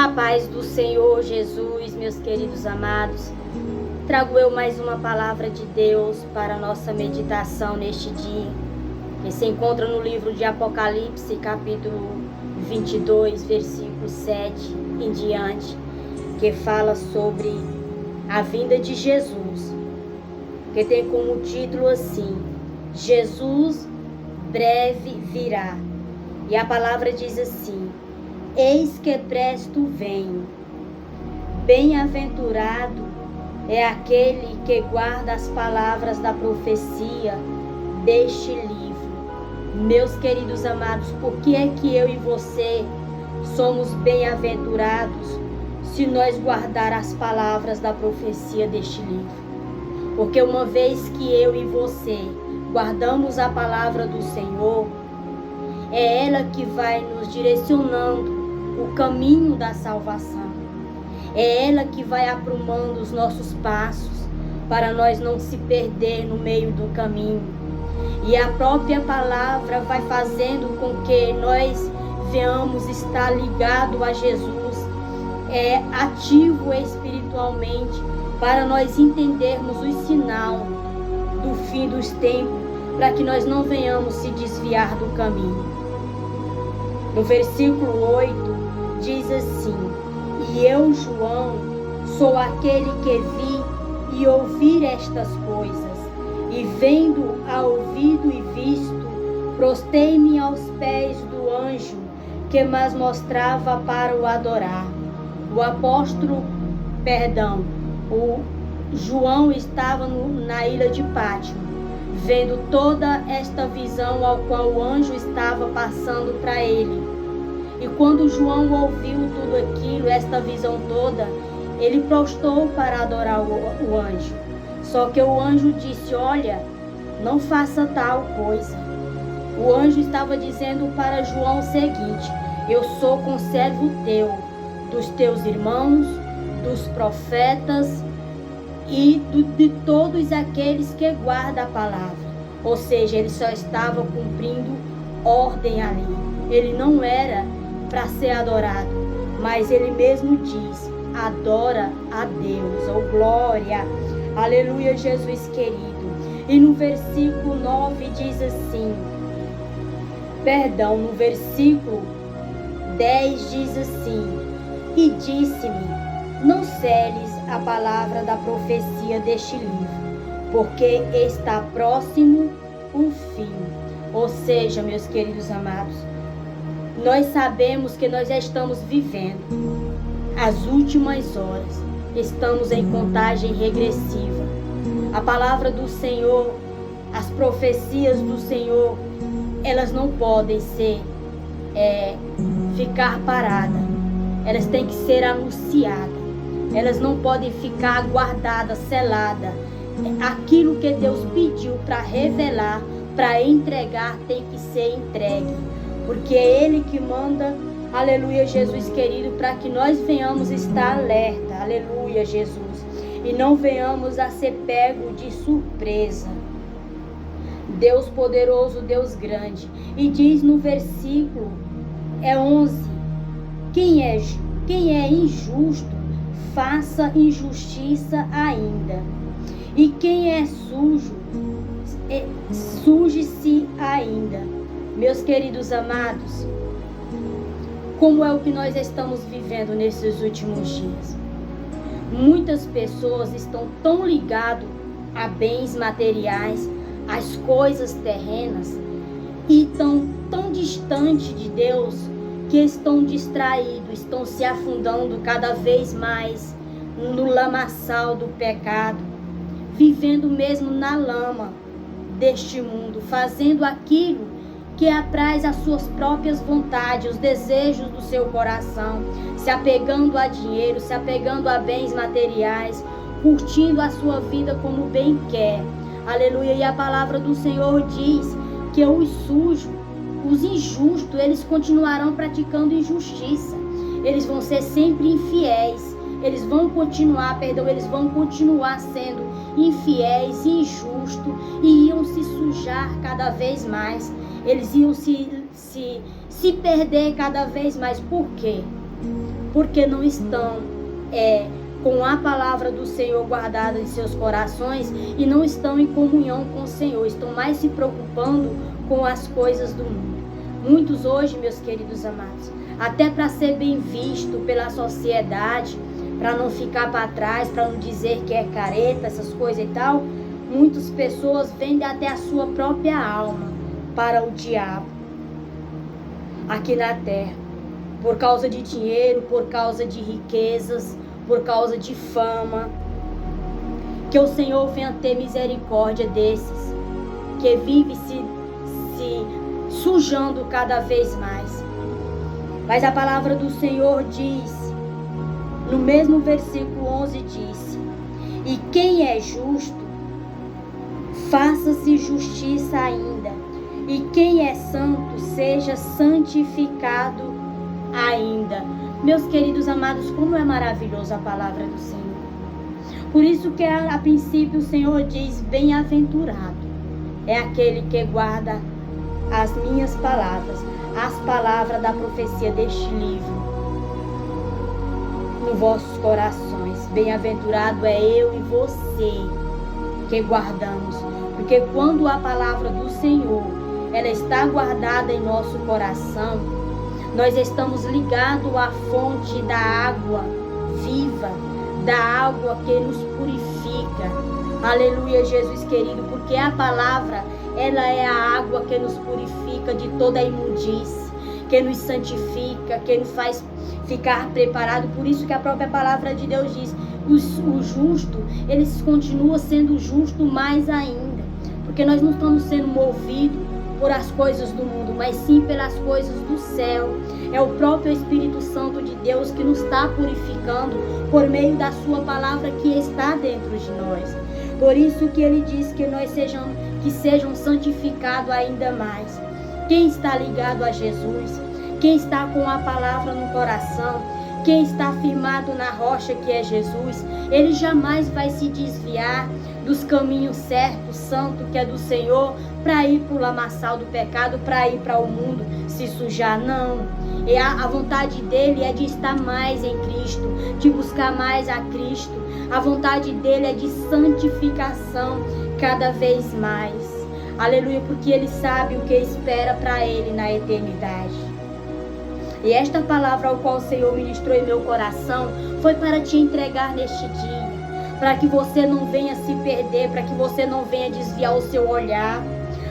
A paz do Senhor Jesus, meus queridos amados. Trago eu mais uma palavra de Deus para a nossa meditação neste dia, que se encontra no livro de Apocalipse, capítulo 22, versículo 7 em diante, que fala sobre a vinda de Jesus, que tem como título assim: Jesus breve virá. E a palavra diz assim: eis que presto venho. Bem-aventurado é aquele que guarda as palavras da profecia deste livro. Meus queridos amados, por que é que eu e você somos bem-aventurados se nós guardar as palavras da profecia deste livro? Porque uma vez que eu e você guardamos a palavra do Senhor, é ela que vai nos direcionando o caminho da salvação. É ela que vai aprumando os nossos passos para nós não se perder no meio do caminho. E a própria palavra vai fazendo com que nós venhamos estar ligado a Jesus, ativo espiritualmente, para nós entendermos o sinal do fim dos tempos, para que nós não venhamos se desviar do caminho. No versículo 8 diz assim: e eu, João, sou aquele que vi e ouvir estas coisas, e vendo a ouvido e visto, prostei-me aos pés do anjo que mais mostrava para o adorar. O João estava na ilha de Pátimo, vendo toda esta visão ao qual o anjo estava passando para ele. E quando João ouviu tudo aquilo, esta visão toda, ele prostou para adorar o anjo. Só que o anjo disse: olha, não faça tal coisa. O anjo estava dizendo para João o seguinte: eu sou conservo teu, dos teus irmãos, dos profetas e de todos aqueles que guardam a palavra. Ou seja, ele só estava cumprindo ordem ali. Ele não era para ser adorado, mas ele mesmo diz: adora a Deus, oh glória, aleluia, Jesus querido. E no versículo 9 diz assim, no versículo 10 diz assim: e disse-me, não seles a palavra da profecia deste livro, porque está próximo o fim. Ou seja, meus queridos amados, nós sabemos que nós já estamos vivendo as últimas horas. Estamos em contagem regressiva. A palavra do Senhor, as profecias do Senhor, elas não podem ficar paradas. Elas têm que ser anunciadas. Elas não podem ficar guardadas, seladas. Aquilo que Deus pediu para revelar, para entregar, tem que ser entregue. Porque é Ele que manda, aleluia, Jesus querido, para que nós venhamos estar alerta, aleluia, Jesus, e não venhamos a ser pego de surpresa. Deus poderoso, Deus grande. E diz no versículo 11, quem é injusto, faça injustiça ainda. E quem é sujo, suje-se ainda. Meus queridos amados, como é o que nós estamos vivendo nesses últimos dias? Muitas pessoas estão tão ligadas a bens materiais, às coisas terrenas, e estão tão distantes de Deus, que estão distraídos, estão se afundando cada vez mais no lamaçal do pecado, vivendo mesmo na lama deste mundo, fazendo aquilo que apraz às suas próprias vontades, os desejos do seu coração, se apegando a dinheiro, se apegando a bens materiais, curtindo a sua vida como bem quer. Aleluia. E a palavra do Senhor diz que os sujos, os injustos, eles continuarão praticando injustiça. Eles vão ser sempre infiéis. Eles vão continuar sendo infiéis, injustos, e iam se sujar cada vez mais. Eles iam se perder cada vez mais. Por quê? porque não estão com a palavra do Senhor guardada em seus corações e não estão em comunhão com o Senhor, estão mais se preocupando com as coisas do mundo. Muitos hoje, meus queridos amados, até para ser bem visto pela sociedade, para não ficar para trás, para não dizer que é careta, essas coisas e tal, muitas pessoas vendem até a sua própria alma para o diabo aqui na terra, por causa de dinheiro, por causa de riquezas, por causa de fama. Que o Senhor venha ter misericórdia desses que vivem se sujando cada vez mais. Mas a palavra do Senhor diz, no mesmo versículo 11 diz: e quem é justo, faça-se justiça ainda, e quem é santo, seja santificado ainda. Meus queridos amados, como é maravilhosa a palavra do Senhor. Por isso que a princípio o Senhor diz: bem-aventurado é aquele que guarda as minhas palavras, as palavras da profecia deste livro nos vossos corações. Bem-aventurado é eu e você que guardamos, porque quando a palavra do Senhor ela está guardada em nosso coração, nós estamos ligados à fonte da água viva, da água que nos purifica. Aleluia, Jesus querido, porque a palavra, ela é a água que nos purifica de toda a imundície, que nos santifica, que nos faz ficar preparado. Por isso que a própria palavra de Deus diz: o justo, ele continua sendo justo mais ainda, porque nós não estamos sendo movidos por as coisas do mundo, mas sim pelas coisas do céu. É o próprio Espírito Santo de Deus que nos está purificando por meio da sua palavra que está dentro de nós. Por isso que ele diz que nós sejam santificados ainda mais. Quem está ligado a Jesus, quem está com a palavra no coração, quem está firmado na rocha que é Jesus, ele jamais vai se desviar dos caminhos certos, santo que é do Senhor, para ir para o lamaçal do pecado, para ir para o mundo se sujar. Não. E a vontade dele é de estar mais em Cristo, de buscar mais a Cristo. A vontade dele é de santificação cada vez mais. Aleluia, porque ele sabe o que espera para ele na eternidade. E esta palavra ao qual o Senhor ministrou em meu coração foi para te entregar neste dia, para que você não venha se perder, para que você não venha desviar o seu olhar,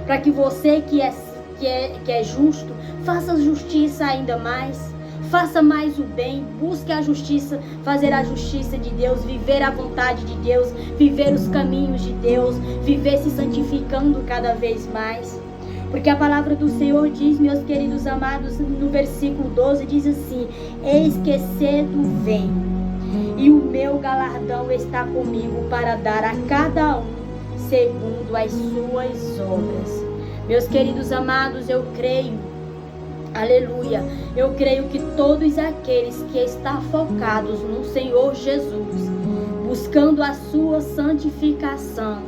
para que você que é justo, faça justiça ainda mais, faça mais o bem, busque a justiça, fazer a justiça de Deus, viver a vontade de Deus, viver os caminhos de Deus, viver se santificando cada vez mais. Porque a palavra do Senhor diz, meus queridos amados, no versículo 12, diz assim: eis que cedo vem, e o meu galardão está comigo para dar a cada um segundo as suas obras. Meus queridos amados, eu creio, aleluia, eu creio que todos aqueles que estão focados no Senhor Jesus, buscando a sua santificação,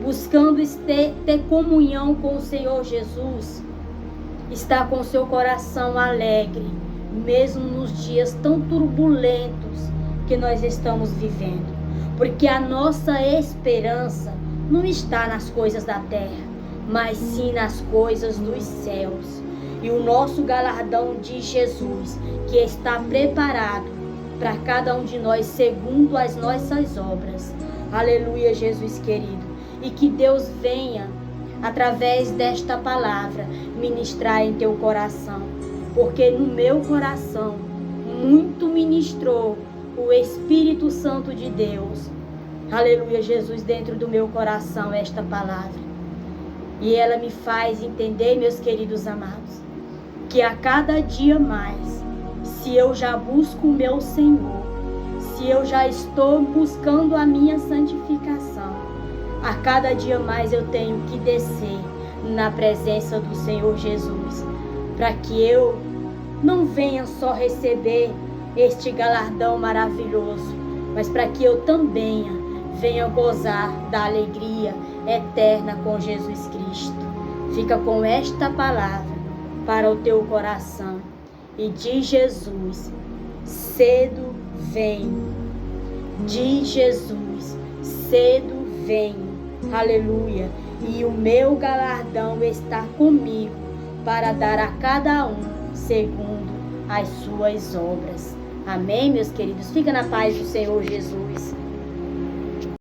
buscando ter comunhão com o Senhor Jesus, está com seu coração alegre, mesmo nos dias tão turbulentos que nós estamos vivendo. Porque a nossa esperança não está nas coisas da terra, mas sim nas coisas dos céus. E o nosso galardão de Jesus, que está preparado para cada um de nós segundo as nossas obras. Aleluia, Jesus querido. E que Deus venha, através desta palavra, ministrar em teu coração. Porque no meu coração, muito ministrou o Espírito Santo de Deus. Aleluia, Jesus, dentro do meu coração, esta palavra. E ela me faz entender, meus queridos amados, que a cada dia mais, se eu já busco o meu Senhor, se eu já estou buscando a minha santificação, a cada dia mais eu tenho que descer na presença do Senhor Jesus, para que eu não venha só receber este galardão maravilhoso, mas para que eu também venha gozar da alegria eterna com Jesus Cristo. Fica com esta palavra para o teu coração e diz: Jesus, cedo venho. Diz Jesus, cedo venho. Aleluia. E o meu galardão está comigo para dar a cada um segundo as suas obras. Amém, meus queridos? Fica na paz do Senhor Jesus.